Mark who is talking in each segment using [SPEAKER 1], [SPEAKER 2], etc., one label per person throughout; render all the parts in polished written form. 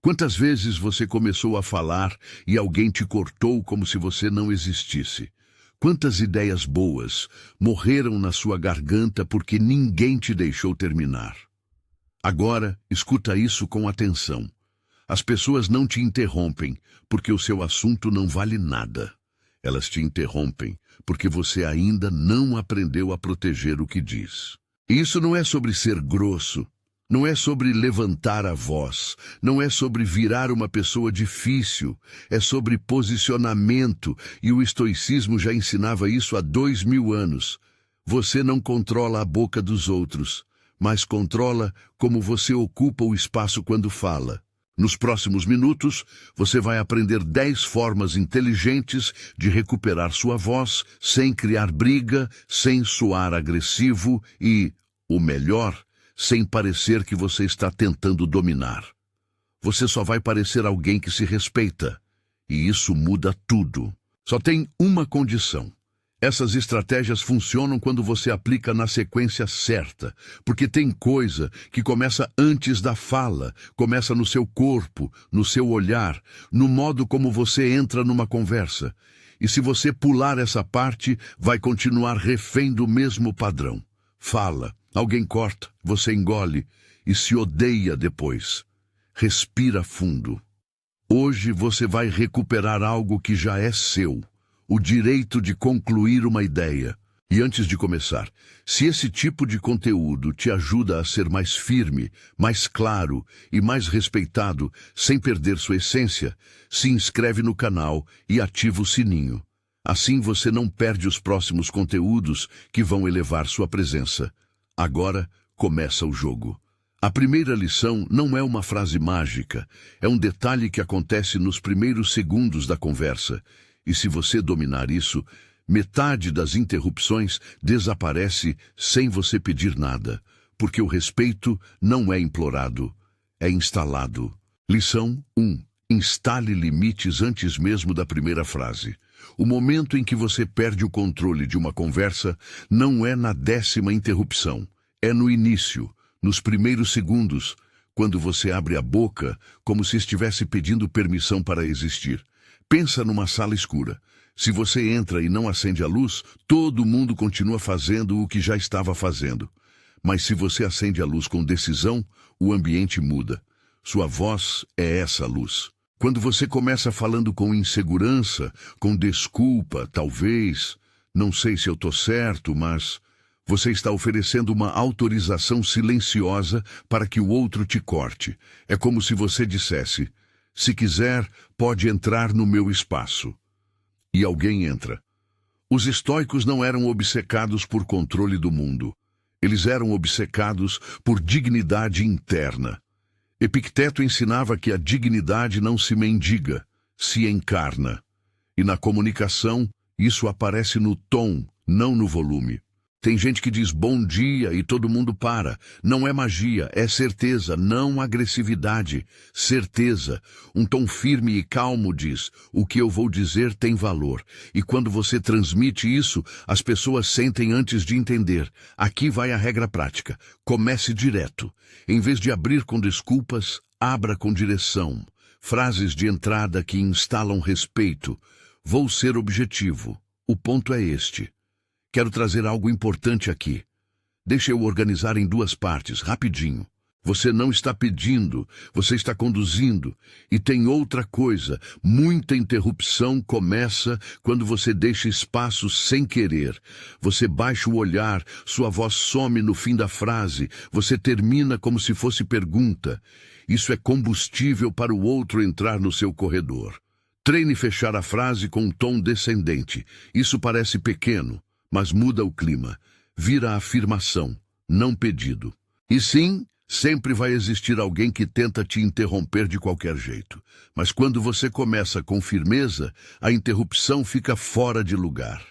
[SPEAKER 1] Quantas vezes você começou a falar e alguém te cortou como se você não existisse? Quantas ideias boas morreram na sua garganta porque ninguém te deixou terminar? Agora, escuta isso com atenção. As pessoas não te interrompem porque o seu assunto não vale nada. Elas te interrompem porque você ainda não aprendeu a proteger o que diz. E isso não é sobre ser grosso, não é sobre levantar a voz, não é sobre virar uma pessoa difícil, é sobre posicionamento, e o estoicismo já ensinava isso há 2000 anos. Você não controla a boca dos outros, mas controla como você ocupa o espaço quando fala. Nos próximos minutos, você vai aprender 10 formas inteligentes de recuperar sua voz sem criar briga, sem soar agressivo e, o melhor, sem parecer que você está tentando dominar. Você só vai parecer alguém que se respeita, e isso muda tudo. Só tem uma condição. Essas estratégias funcionam quando você aplica na sequência certa, porque tem coisa que começa antes da fala, começa no seu corpo, no seu olhar, no modo como você entra numa conversa. E se você pular essa parte, vai continuar refém do mesmo padrão. Fala, alguém corta, você engole e se odeia depois. Respira fundo. Hoje você vai recuperar algo que já é seu. O direito de concluir uma ideia. E antes de começar, se esse tipo de conteúdo te ajuda a ser mais firme, mais claro e mais respeitado, sem perder sua essência, se inscreve no canal e ativa o sininho. Assim você não perde os próximos conteúdos que vão elevar sua presença. Agora começa o jogo. A primeira lição não é uma frase mágica, é um detalhe que acontece nos primeiros segundos da conversa. E se você dominar isso, metade das interrupções desaparece sem você pedir nada, porque o respeito não é implorado, é instalado. Lição 1. Instale limites antes mesmo da primeira frase. O momento em que você perde o controle de uma conversa não é na 10ª interrupção, é no início, nos primeiros segundos, quando você abre a boca como se estivesse pedindo permissão para existir. Pensa numa sala escura. Se você entra e não acende a luz, todo mundo continua fazendo o que já estava fazendo. Mas se você acende a luz com decisão, o ambiente muda. Sua voz é essa luz. Quando você começa falando com insegurança, com desculpa, talvez, não sei se eu estou certo, mas você está oferecendo uma autorização silenciosa para que o outro te corte. É como se você dissesse: se quiser, pode entrar no meu espaço. E alguém entra. Os estoicos não eram obcecados por controle do mundo. Eles eram obcecados por dignidade interna. Epicteto ensinava que a dignidade não se mendiga, se encarna. E na comunicação, isso aparece no tom, não no volume. Tem gente que diz bom dia e todo mundo para. Não é magia, é certeza, não agressividade. Certeza. Um tom firme e calmo diz: o que eu vou dizer tem valor. E quando você transmite isso, as pessoas sentem antes de entender. Aqui vai a regra prática. Comece direto. Em vez de abrir com desculpas, abra com direção. Frases de entrada que instalam respeito. Vou ser objetivo. O ponto é este. Quero trazer algo importante aqui. Deixa eu organizar em 2 partes, rapidinho. Você não está pedindo, você está conduzindo. E tem outra coisa, muita interrupção começa quando você deixa espaço sem querer. Você baixa o olhar, sua voz some no fim da frase, você termina como se fosse pergunta. Isso é combustível para o outro entrar no seu corredor. Treine fechar a frase com um tom descendente. Isso parece pequeno, mas muda o clima. Vira afirmação, não pedido. E sim, sempre vai existir alguém que tenta te interromper de qualquer jeito. Mas quando você começa com firmeza, a interrupção fica fora de lugar.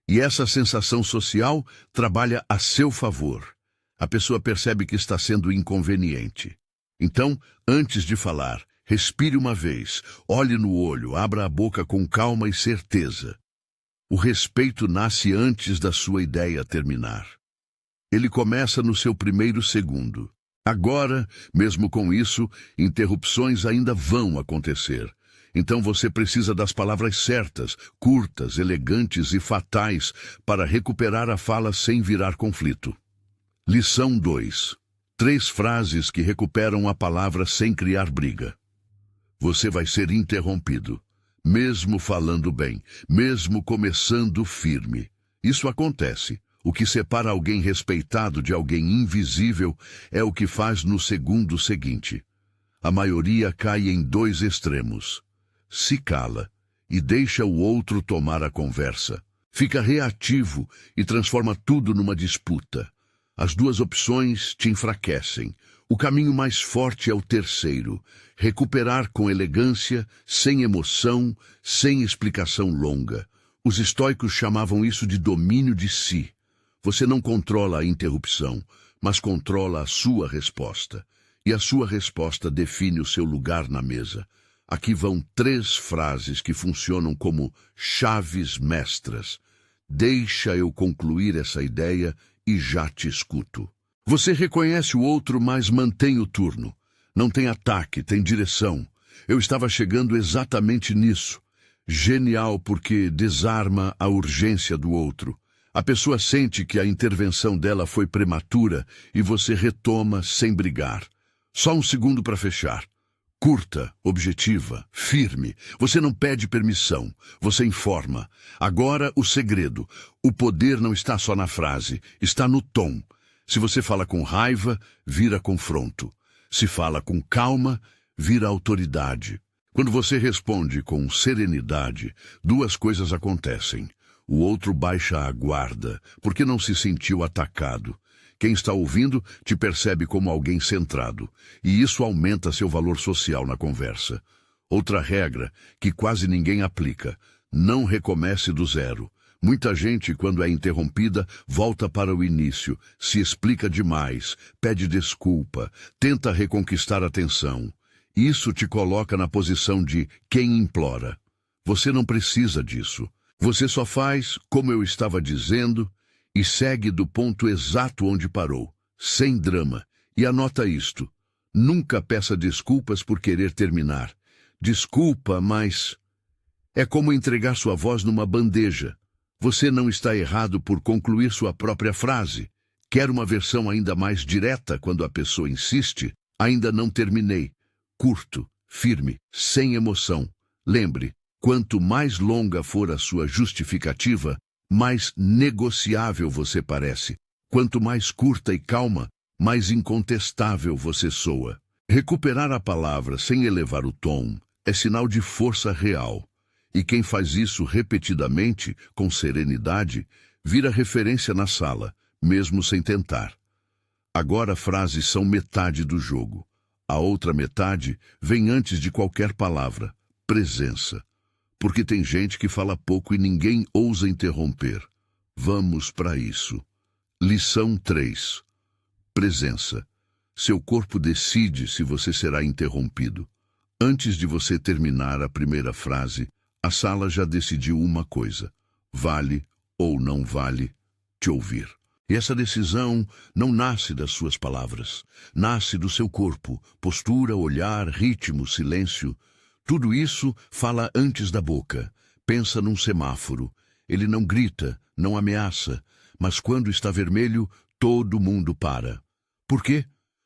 [SPEAKER 1] E essa sensação social trabalha a seu favor. A pessoa percebe que está sendo inconveniente. Então, antes de falar, respire uma vez, olhe no olho, abra a boca com calma e certeza. O respeito nasce antes da sua ideia terminar. Ele começa no seu primeiro segundo. Agora, mesmo com isso, interrupções ainda vão acontecer. Então você precisa das palavras certas, curtas, elegantes e fatais para recuperar a fala sem virar conflito. Lição 2. 3 frases que recuperam a palavra sem criar briga. Você vai ser interrompido, mesmo falando bem, mesmo começando firme. Isso acontece. O que separa alguém respeitado de alguém invisível é o que faz no segundo seguinte. A maioria cai em 2 extremos. Se cala e deixa o outro tomar a conversa. Fica reativo e transforma tudo numa disputa. As 2 opções te enfraquecem. O caminho mais forte é o terceiro. Recuperar com elegância, sem emoção, sem explicação longa. Os estoicos chamavam isso de domínio de si. Você não controla a interrupção, mas controla a sua resposta. E a sua resposta define o seu lugar na mesa. Aqui vão 3 frases que funcionam como chaves mestras. Deixa eu concluir essa ideia e já te escuto. Você reconhece o outro, mas mantém o turno. Não tem ataque, tem direção. Eu estava chegando exatamente nisso. Genial porque desarma a urgência do outro. A pessoa sente que a intervenção dela foi prematura e você retoma sem brigar. Só um segundo para fechar. Curta, objetiva, firme. Você não pede permissão, você informa. Agora o segredo. O poder não está só na frase, está no tom. Se você fala com raiva, vira confronto. Se fala com calma, vira autoridade. Quando você responde com serenidade, 2 coisas acontecem. O outro baixa a guarda, porque não se sentiu atacado. Quem está ouvindo te percebe como alguém centrado, e isso aumenta seu valor social na conversa. Outra regra, que quase ninguém aplica: não recomece do zero. Muita gente, quando é interrompida, volta para o início, se explica demais, pede desculpa, tenta reconquistar a atenção. Isso te coloca na posição de quem implora. Você não precisa disso. Você só faz, como eu estava dizendo, e segue do ponto exato onde parou, sem drama. E anota isto: nunca peça desculpas por querer terminar. Desculpa, mas é como entregar sua voz numa bandeja. Você não está errado por concluir sua própria frase. Quer uma versão ainda mais direta quando a pessoa insiste? Ainda não terminei. Curto, firme, sem emoção. Lembre, quanto mais longa for a sua justificativa, mais negociável você parece. Quanto mais curta e calma, mais incontestável você soa. Recuperar a palavra sem elevar o tom é sinal de força real. E quem faz isso repetidamente, com serenidade, vira referência na sala, mesmo sem tentar. Agora frases são metade do jogo. A outra metade vem antes de qualquer palavra: presença. Porque tem gente que fala pouco e ninguém ousa interromper. Vamos para isso. Lição 3. Presença. Seu corpo decide se você será interrompido. Antes de você terminar a primeira frase, a sala já decidiu uma coisa: vale ou não vale te ouvir. E essa decisão não nasce das suas palavras, nasce do seu corpo, postura, olhar, ritmo, silêncio. Tudo isso fala antes da boca. Pensa num semáforo. Ele não grita, não ameaça, mas quando está vermelho, todo mundo para. Por quê?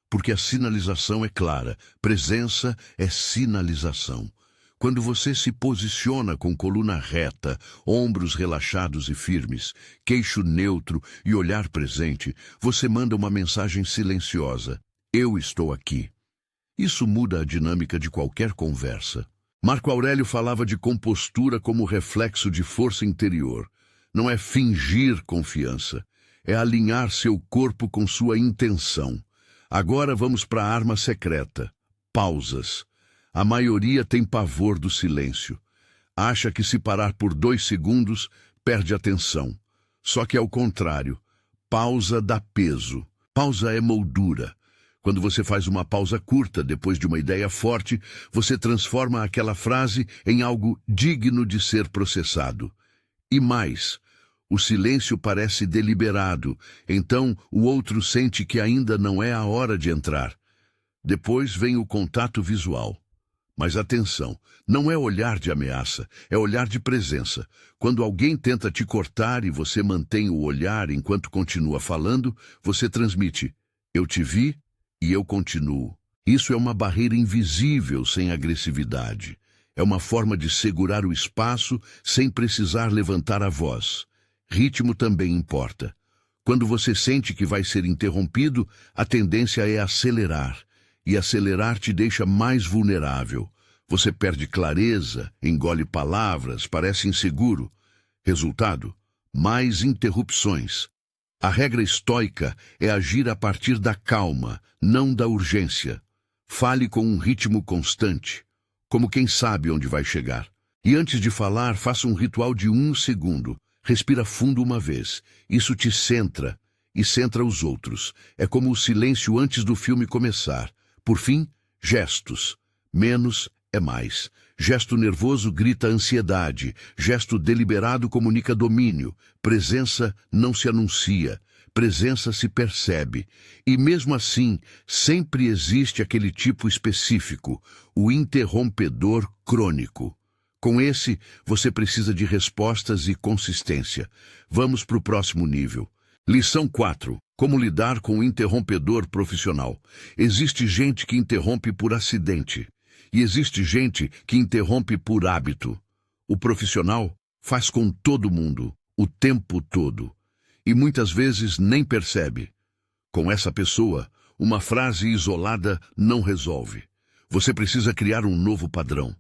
[SPEAKER 1] Porque a sinalização é clara. Presença é sinalização. Quando você se posiciona com coluna reta, ombros relaxados e firmes, queixo neutro e olhar presente, você manda uma mensagem silenciosa: eu estou aqui. Isso muda a dinâmica de qualquer conversa. Marco Aurélio falava de compostura como reflexo de força interior. Não é fingir confiança, é alinhar seu corpo com sua intenção. Agora vamos para a arma secreta: pausas. A maioria tem pavor do silêncio. Acha que se parar por 2 segundos, perde atenção. Só que é o contrário. Pausa dá peso. Pausa é moldura. Quando você faz uma pausa curta depois de uma ideia forte, você transforma aquela frase em algo digno de ser processado. E mais, O silêncio parece deliberado, então o outro sente que ainda não é a hora de entrar. Depois vem o contato visual. Mas atenção, não é olhar de ameaça, é olhar de presença. Quando alguém tenta te cortar e você mantém o olhar enquanto continua falando, você transmite: eu te vi e eu continuo. Isso é uma barreira invisível sem agressividade. É uma forma de segurar o espaço sem precisar levantar a voz. Ritmo também importa. Quando você sente que vai ser interrompido, a tendência é acelerar. E acelerar te deixa mais vulnerável. Você perde clareza, engole palavras, parece inseguro. Resultado: mais interrupções. A regra estoica é agir a partir da calma, não da urgência. Fale com um ritmo constante, como quem sabe onde vai chegar. E antes de falar, faça um ritual de 1 segundo. Respira fundo uma vez. Isso te centra e centra os outros. É como o silêncio antes do filme começar. Por fim, gestos. Menos é mais. Gesto nervoso grita ansiedade. Gesto deliberado comunica domínio. Presença não se anuncia. Presença se percebe. E mesmo assim, sempre existe aquele tipo específico, o interrompedor crônico. Com esse, você precisa de respostas e consistência. Vamos para o próximo nível. Lição 4. Como lidar com o interrompedor profissional. Existe gente que interrompe por acidente. E existe gente que interrompe por hábito. O profissional faz com todo mundo, o tempo todo. E muitas vezes nem percebe. Com essa pessoa, uma frase isolada não resolve. Você precisa criar um novo padrão.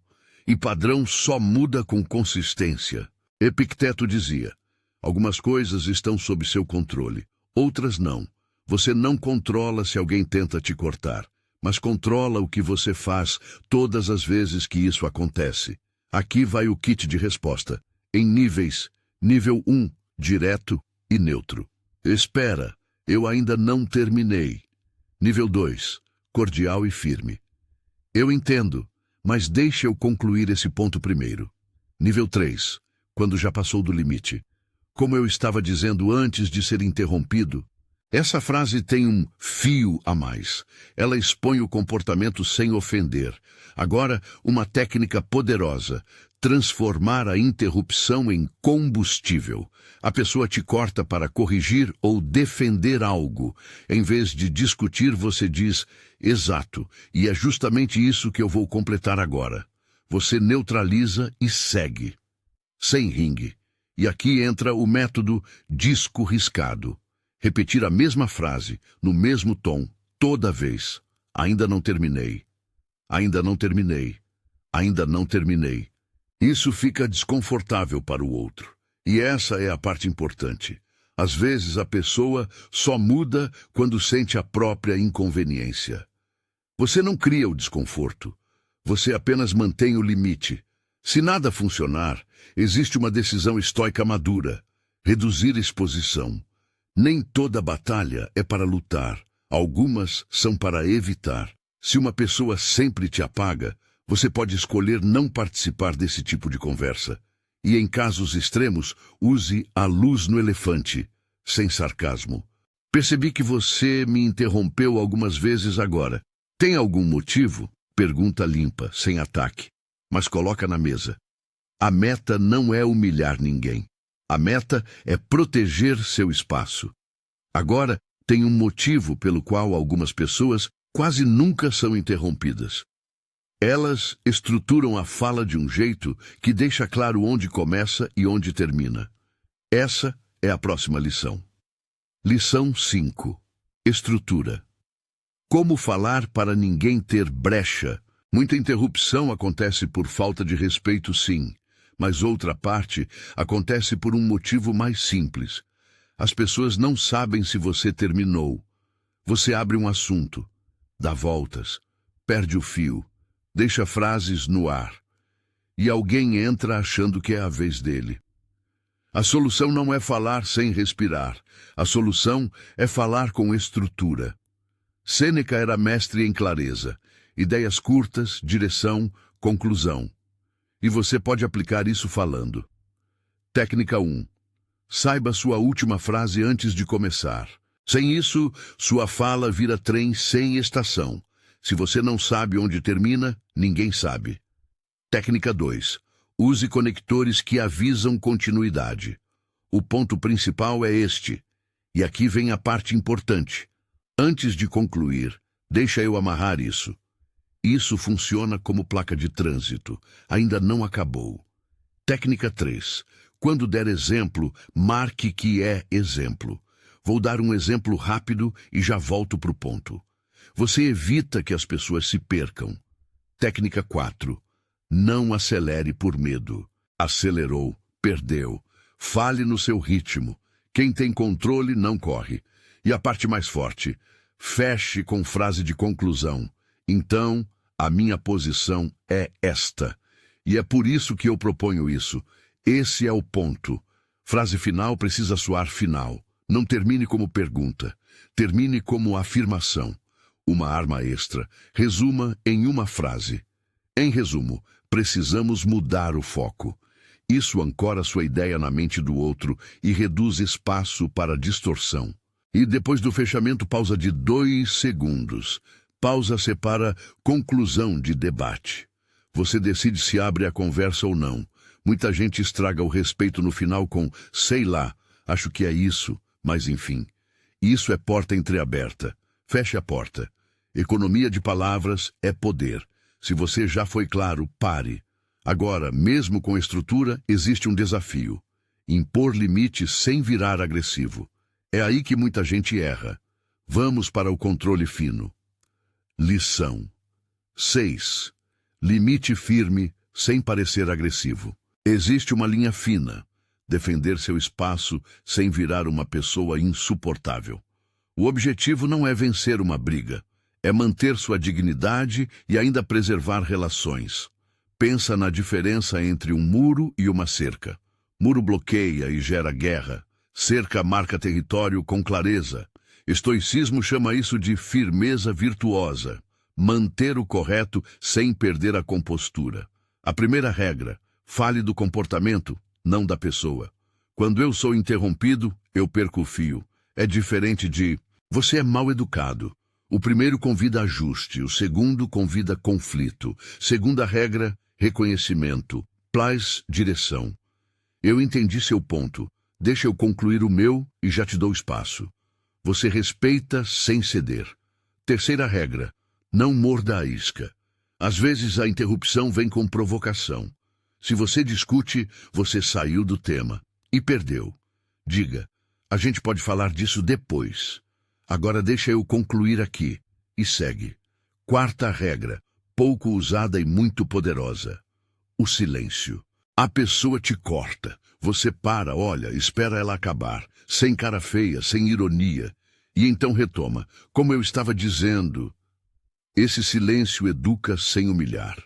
[SPEAKER 1] E padrão só muda com consistência. Epicteto dizia: algumas coisas estão sob seu controle, outras não. Você não controla se alguém tenta te cortar, mas controla o que você faz todas as vezes que isso acontece. Aqui vai o kit de resposta. Em níveis. Nível 1, direto e neutro. Espera, eu ainda não terminei. Nível 2, cordial e firme. Eu entendo, mas deixe eu concluir esse ponto primeiro. Nível 3, quando já passou do limite. Como eu estava dizendo antes de ser interrompido, essa frase tem um fio a mais. Ela expõe o comportamento sem ofender. Agora, uma técnica poderosa: transformar a interrupção em combustível. A pessoa te corta para corrigir ou defender algo. Em vez de discutir, você diz: exato, e é justamente isso que eu vou completar agora. Você neutraliza e segue. Sem ringue. E aqui entra o método disco riscado. Repetir a mesma frase, no mesmo tom, toda vez. Ainda não terminei. Ainda não terminei. Ainda não terminei. Isso fica desconfortável para o outro. E essa é a parte importante. Às vezes a pessoa só muda quando sente a própria inconveniência. Você não cria o desconforto. Você apenas mantém o limite. Se nada funcionar, existe uma decisão estoica madura: reduzir exposição. Nem toda batalha é para lutar. Algumas são para evitar. Se uma pessoa sempre te apaga, você pode escolher não participar desse tipo de conversa. E em casos extremos, use a luz no elefante, sem sarcasmo. Percebi que você me interrompeu algumas vezes agora. Tem algum motivo? Pergunta limpa, sem ataque. Mas coloca na mesa. A meta não é humilhar ninguém. A meta é proteger seu espaço. Agora, tem um motivo pelo qual algumas pessoas quase nunca são interrompidas. Elas estruturam a fala de um jeito que deixa claro onde começa e onde termina. Essa é a próxima lição. Lição 5. Estrutura. Como falar para ninguém ter brecha? Muita interrupção acontece por falta de respeito, sim. Mas outra parte acontece por um motivo mais simples. As pessoas não sabem se você terminou. Você abre um assunto, dá voltas, perde o fio, deixa frases no ar. E alguém entra achando que é a vez dele. A solução não é falar sem respirar. A solução é falar com estrutura. Sêneca era mestre em clareza. Ideias curtas, direção, conclusão. E você pode aplicar isso falando. Técnica 1. Saiba sua última frase antes de começar. Sem isso, sua fala vira trem sem estação. Se você não sabe onde termina, ninguém sabe. Técnica 2. Use conectores que avisam continuidade. O ponto principal é este. E aqui vem a parte importante. Antes de concluir, deixa eu amarrar isso. Isso funciona como placa de trânsito. Ainda não acabou. Técnica 3. Quando der exemplo, marque que é exemplo. Vou dar um exemplo rápido e já volto para o ponto. Você evita que as pessoas se percam. Técnica 4. Não acelere por medo. Acelerou, perdeu. Fale no seu ritmo. Quem tem controle não corre. E a parte mais forte, feche com frase de conclusão. Então, a minha posição é esta. E é por isso que eu proponho isso. Esse é o ponto. Frase final precisa soar final. Não termine como pergunta. Termine como afirmação. Uma arma extra. Resuma em uma frase. Em resumo, precisamos mudar o foco. Isso ancora sua ideia na mente do outro e reduz espaço para distorção. E depois do fechamento, pausa de 2 segundos. Pausa separa conclusão de debate. Você decide se abre a conversa ou não. Muita gente estraga o respeito no final com sei lá, acho que é isso, mas enfim. Isso é porta entreaberta. Feche a porta. Economia de palavras é poder. Se você já foi claro, pare. Agora, mesmo com estrutura, existe um desafio. Impor limites sem virar agressivo. É aí que muita gente erra. Vamos para o controle fino. Lição 6. Limite firme, sem parecer agressivo. Existe uma linha fina. Defender seu espaço sem virar uma pessoa insuportável. O objetivo não é vencer uma briga. É manter sua dignidade e ainda preservar relações. Pensa na diferença entre um muro e uma cerca. Muro bloqueia e gera guerra. Cerca marca território com clareza. Estoicismo chama isso de firmeza virtuosa. Manter o correto sem perder a compostura. A primeira regra, fale do comportamento, não da pessoa. Quando eu sou interrompido, eu perco o fio. É diferente de, você é mal educado. O primeiro convida ajuste, o segundo convida conflito. Segunda regra, reconhecimento. Place, direção. Eu entendi seu ponto. Deixa eu concluir o meu e já te dou espaço. Você respeita sem ceder. Terceira regra, não morda a isca. Às vezes a interrupção vem com provocação. Se você discute, você saiu do tema e perdeu. Diga, a gente pode falar disso depois. Agora deixa eu concluir aqui. E segue. Quarta regra, pouco usada e muito poderosa. O silêncio. A pessoa te corta. Você para, olha, espera ela acabar. Sem cara feia, sem ironia. E então retoma. Como eu estava dizendo, esse silêncio educa sem humilhar.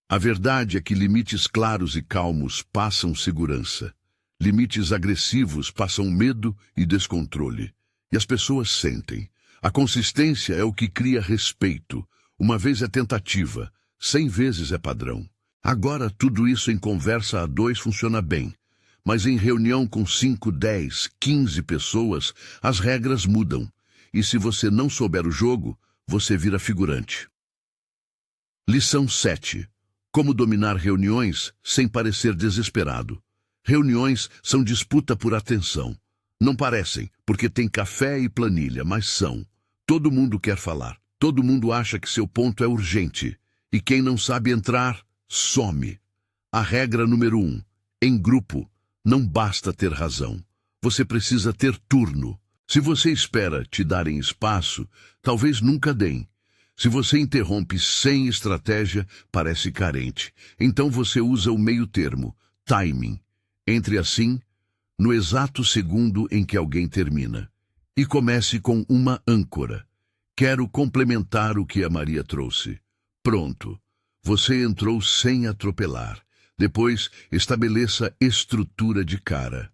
[SPEAKER 1] A verdade é que limites claros e calmos passam segurança. Limites agressivos passam medo e descontrole. E as pessoas sentem. A consistência é o que cria respeito. Uma vez é tentativa, 100 vezes é padrão. Agora, tudo isso em conversa a 2 funciona bem. Mas em reunião com 5, 10, 15 pessoas, as regras mudam. E se você não souber o jogo, você vira figurante. Lição 7. Como dominar reuniões sem parecer desesperado. Reuniões são disputa por atenção. Não parecem, porque tem café e planilha, mas são. Todo mundo quer falar. Todo mundo acha que seu ponto é urgente. E quem não sabe entrar, some. A regra número 1. Em grupo, não basta ter razão. Você precisa ter turno. Se você espera te darem espaço, talvez nunca deem. Se você interrompe sem estratégia, parece carente. Então você usa o meio termo, timing. Entre assim, no exato segundo em que alguém termina. E comece com uma âncora. Quero complementar o que a Maria trouxe. Pronto. Você entrou sem atropelar. Depois, estabeleça estrutura de cara.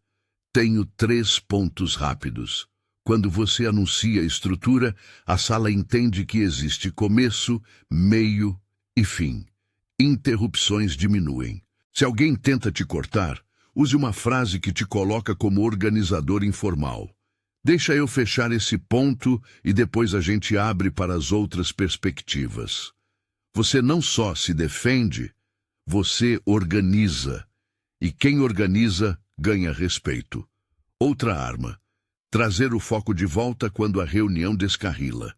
[SPEAKER 1] Tenho 3 pontos rápidos. Quando você anuncia a estrutura, a sala entende que existe começo, meio e fim. Interrupções diminuem. Se alguém tenta te cortar, Use uma frase que te coloca como organizador informal. Deixa eu fechar esse ponto e depois a gente abre para as outras perspectivas. Você não só se defende, você organiza. E quem organiza ganha respeito. Outra arma. Trazer o foco de volta quando a reunião descarrila.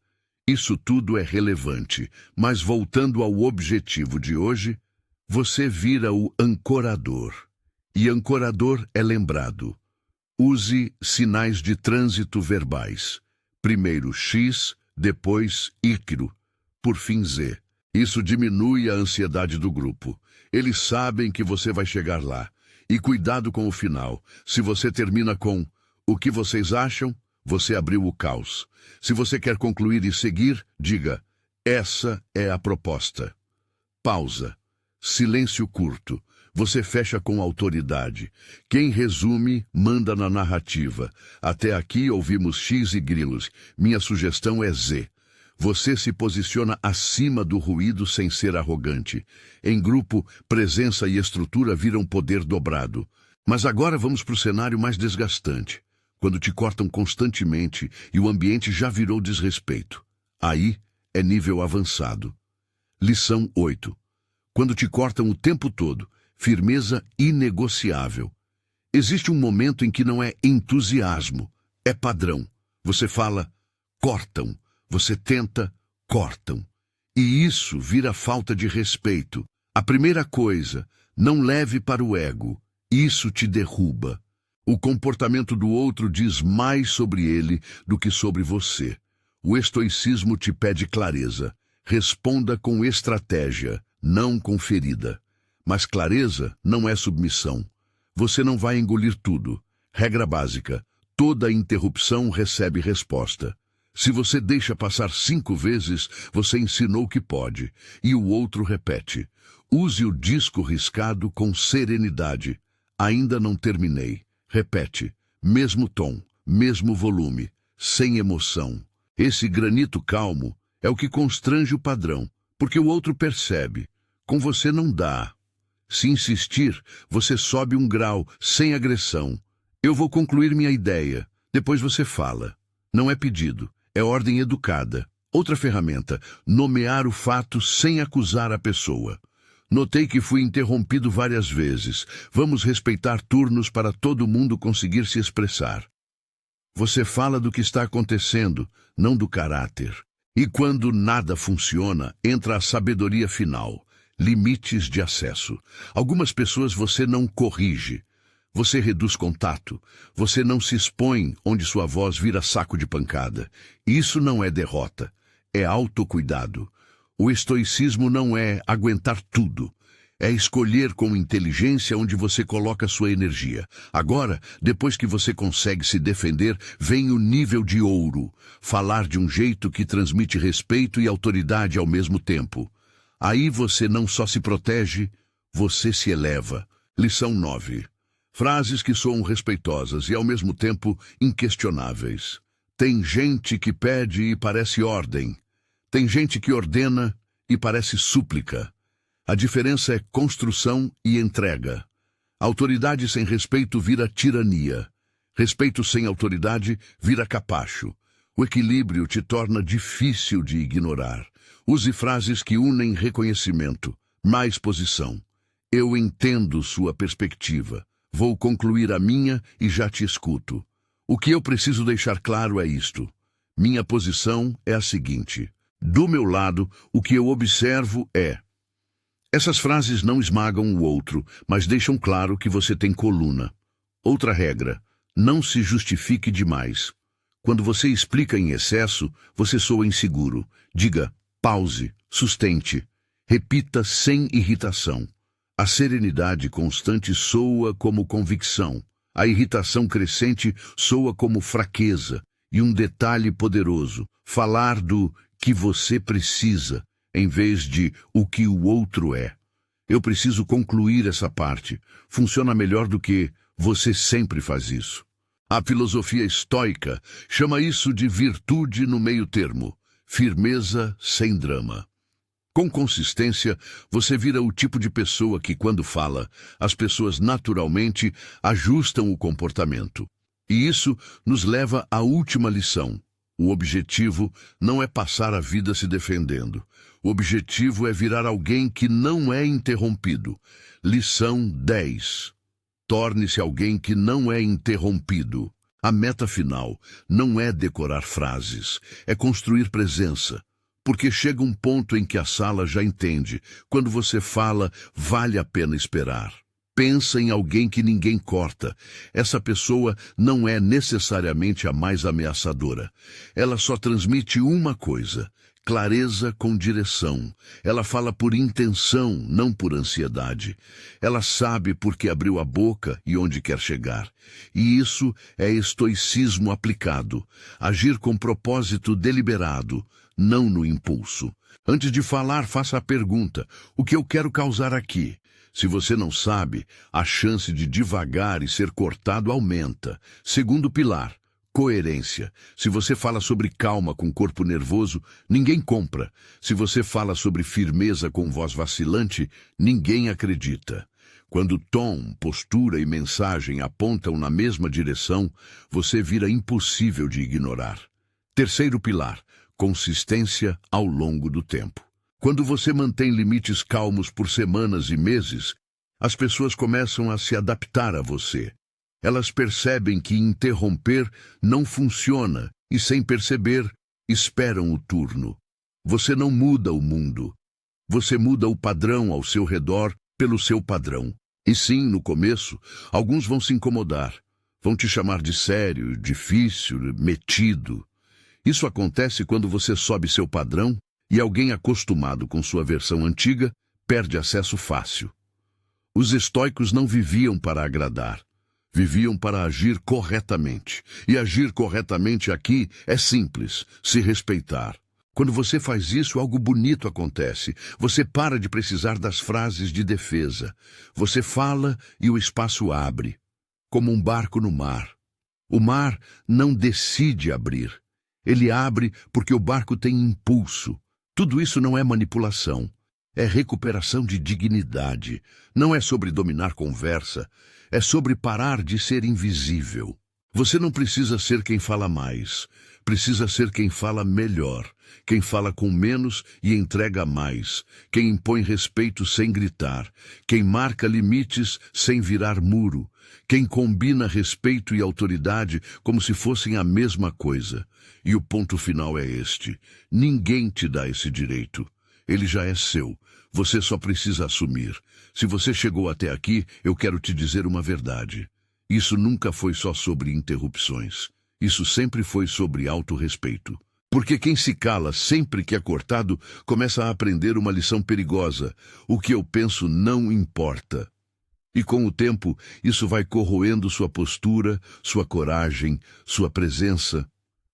[SPEAKER 1] Isso tudo é relevante, mas voltando ao objetivo de hoje, você vira o ancorador. E ancorador é lembrado. Use sinais de trânsito verbais. Primeiro X, depois Ícaro, por fim Z. Isso diminui a ansiedade do grupo. Eles sabem que você vai chegar lá. E cuidado com o final. Se você termina com "o que vocês acham?", você abriu o caos. Se você quer concluir e seguir, diga "essa é a proposta". Pausa. Silêncio curto. Você fecha com autoridade. Quem resume, manda na narrativa. Até aqui ouvimos X e grilos. Minha sugestão é Z. Você se posiciona acima do ruído sem ser arrogante. Em grupo, presença e estrutura viram poder dobrado. Mas agora vamos para o cenário mais desgastante. Quando te cortam constantemente e o ambiente já virou desrespeito. Aí é nível avançado. Lição 8. Quando te cortam o tempo todo, firmeza inegociável. Existe um momento em que não é entusiasmo, é padrão. Você fala, cortam. Você tenta, cortam. E isso vira falta de respeito. A primeira coisa, não leve para o ego. Isso te derruba. O comportamento do outro diz mais sobre ele do que sobre você. O estoicismo te pede clareza. Responda com estratégia, não com ferida. Mas clareza não é submissão. Você não vai engolir tudo. Regra básica, toda interrupção recebe resposta. Se você deixa passar 5 vezes, você ensinou que pode, e o outro repete. Use o disco riscado com serenidade. Ainda não terminei. Repete. Mesmo tom, mesmo volume, sem emoção. Esse granito calmo é o que constrange o padrão, porque o outro percebe. Com você não dá. Se insistir, você sobe um grau, sem agressão. Eu vou concluir minha ideia. Depois você fala. Não é pedido. É ordem educada. Outra ferramenta, nomear o fato sem acusar a pessoa. Notei que fui interrompido várias vezes. Vamos respeitar turnos para todo mundo conseguir se expressar. Você fala do que está acontecendo, não do caráter. E quando nada funciona, entra a sabedoria final. Limites de acesso. Algumas pessoas você não corrige. Você reduz contato. Você não se expõe onde sua voz vira saco de pancada. Isso não é derrota. É autocuidado. O estoicismo não é aguentar tudo. É escolher com inteligência onde você coloca sua energia. Agora, depois que você consegue se defender, vem o nível de ouro. Falar de um jeito que transmite respeito e autoridade ao mesmo tempo. Aí você não só se protege, você se eleva. Lição 9. Frases que soam respeitosas e ao mesmo tempo inquestionáveis. Tem gente que pede e parece ordem. Tem gente que ordena e parece súplica. A diferença é construção e entrega. Autoridade sem respeito vira tirania. Respeito sem autoridade vira capacho. O equilíbrio te torna difícil de ignorar. Use frases que unem reconhecimento, mais posição. Eu entendo sua perspectiva. Vou concluir a minha e já te escuto. O que eu preciso deixar claro é isto. Minha posição é a seguinte. Do meu lado, o que eu observo é... Essas frases não esmagam o outro, mas deixam claro que você tem coluna. Outra regra, não se justifique demais. Quando você explica em excesso, você soa inseguro. Diga, pause, sustente. Repita sem irritação. A serenidade constante soa como convicção. A irritação crescente soa como fraqueza. E um detalhe poderoso, falar do que você precisa, em vez de o que o outro é. Eu preciso concluir essa parte. Funciona melhor do que você sempre faz isso. A filosofia estoica chama isso de virtude no meio termo. Firmeza sem drama. Com consistência, você vira o tipo de pessoa que, quando fala, as pessoas naturalmente ajustam o comportamento. E isso nos leva à última lição. O objetivo não é passar a vida se defendendo. O objetivo é virar alguém que não é interrompido. Lição 10. Torne-se alguém que não é interrompido. A meta final não é decorar frases, é construir presença. Porque chega um ponto em que a sala já entende. Quando você fala, vale a pena esperar. Pensa em alguém que ninguém corta. Essa pessoa não é necessariamente a mais ameaçadora. Ela só transmite uma coisa: clareza com direção. Ela fala por intenção, não por ansiedade. Ela sabe por que abriu a boca e onde quer chegar. E isso é estoicismo aplicado. Agir com propósito deliberado, não no impulso. Antes de falar, faça a pergunta: o que eu quero causar aqui? Se você não sabe, a chance de divagar e ser cortado aumenta. Segundo pilar, coerência. Se você fala sobre calma com corpo nervoso, ninguém compra. Se você fala sobre firmeza com voz vacilante, ninguém acredita. Quando tom, postura e mensagem apontam na mesma direção, você vira impossível de ignorar. Terceiro pilar, consistência ao longo do tempo. Quando você mantém limites calmos por semanas e meses, as pessoas começam a se adaptar a você. Elas percebem que interromper não funciona e, sem perceber, esperam o turno. Você não muda o mundo. Você muda o padrão ao seu redor pelo seu padrão. E sim, no começo, alguns vão se incomodar. Vão te chamar de sério, difícil, metido. Isso acontece quando você sobe seu padrão e alguém acostumado com sua versão antiga perde acesso fácil. Os estoicos não viviam para agradar, viviam para agir corretamente. E agir corretamente aqui é simples: se respeitar. Quando você faz isso, algo bonito acontece. Você para de precisar das frases de defesa. Você fala e o espaço abre, como um barco no mar. O mar não decide abrir. Ele abre porque o barco tem impulso. Tudo isso não é manipulação. É recuperação de dignidade. Não é sobre dominar conversa. É sobre parar de ser invisível. Você não precisa ser quem fala mais. Precisa ser quem fala melhor. Quem fala com menos e entrega mais. Quem impõe respeito sem gritar. Quem marca limites sem virar muro. Quem combina respeito e autoridade como se fossem a mesma coisa. E o ponto final é este: ninguém te dá esse direito. Ele já é seu. Você só precisa assumir. Se você chegou até aqui, eu quero te dizer uma verdade. Isso nunca foi só sobre interrupções. Isso sempre foi sobre autorrespeito. Porque quem se cala sempre que é cortado, começa a aprender uma lição perigosa. O que eu penso não importa. E com o tempo, isso vai corroendo sua postura, sua coragem, sua presença.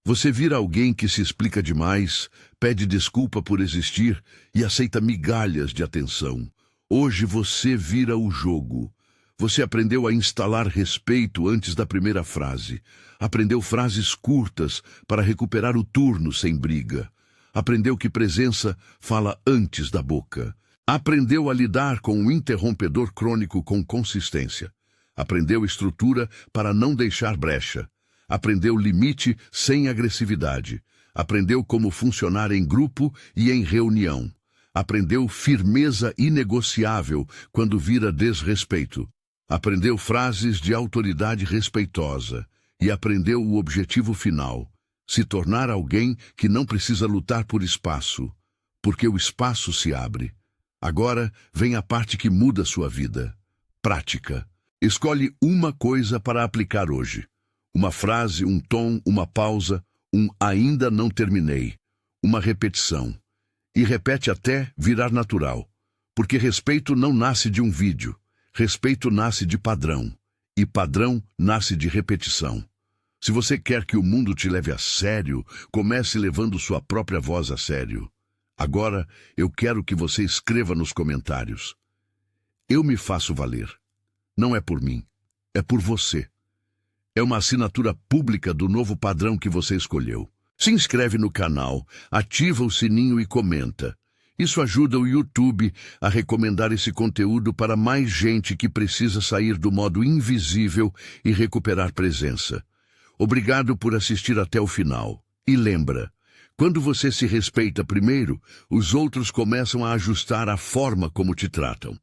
[SPEAKER 1] Você vira alguém que se explica demais, pede desculpa por existir e aceita migalhas de atenção. Hoje você vira o jogo. Você aprendeu a instalar respeito antes da primeira frase. Aprendeu frases curtas para recuperar o turno sem briga. Aprendeu que presença fala antes da boca. Aprendeu a lidar com o interrompedor crônico com consistência. Aprendeu estrutura para não deixar brecha. Aprendeu limite sem agressividade. Aprendeu como funcionar em grupo e em reunião. Aprendeu firmeza inegociável quando vira desrespeito. Aprendeu frases de autoridade respeitosa. E aprendeu o objetivo final: se tornar alguém que não precisa lutar por espaço, porque o espaço se abre. Agora vem a parte que muda sua vida. Prática. Escolhe uma coisa para aplicar hoje. Uma frase, um tom, uma pausa, um ainda não terminei, uma repetição. E repete até virar natural. Porque respeito não nasce de um vídeo. Respeito nasce de padrão. E padrão nasce de repetição. Se você quer que o mundo te leve a sério, comece levando sua própria voz a sério. Agora, eu quero que você escreva nos comentários: eu me faço valer. Não é por mim, é por você. É uma assinatura pública do novo padrão que você escolheu. Se inscreve no canal, ativa o sininho e comenta. Isso ajuda o YouTube a recomendar esse conteúdo para mais gente que precisa sair do modo invisível e recuperar presença. Obrigado por assistir até o final. E lembra, quando você se respeita primeiro, os outros começam a ajustar a forma como te tratam.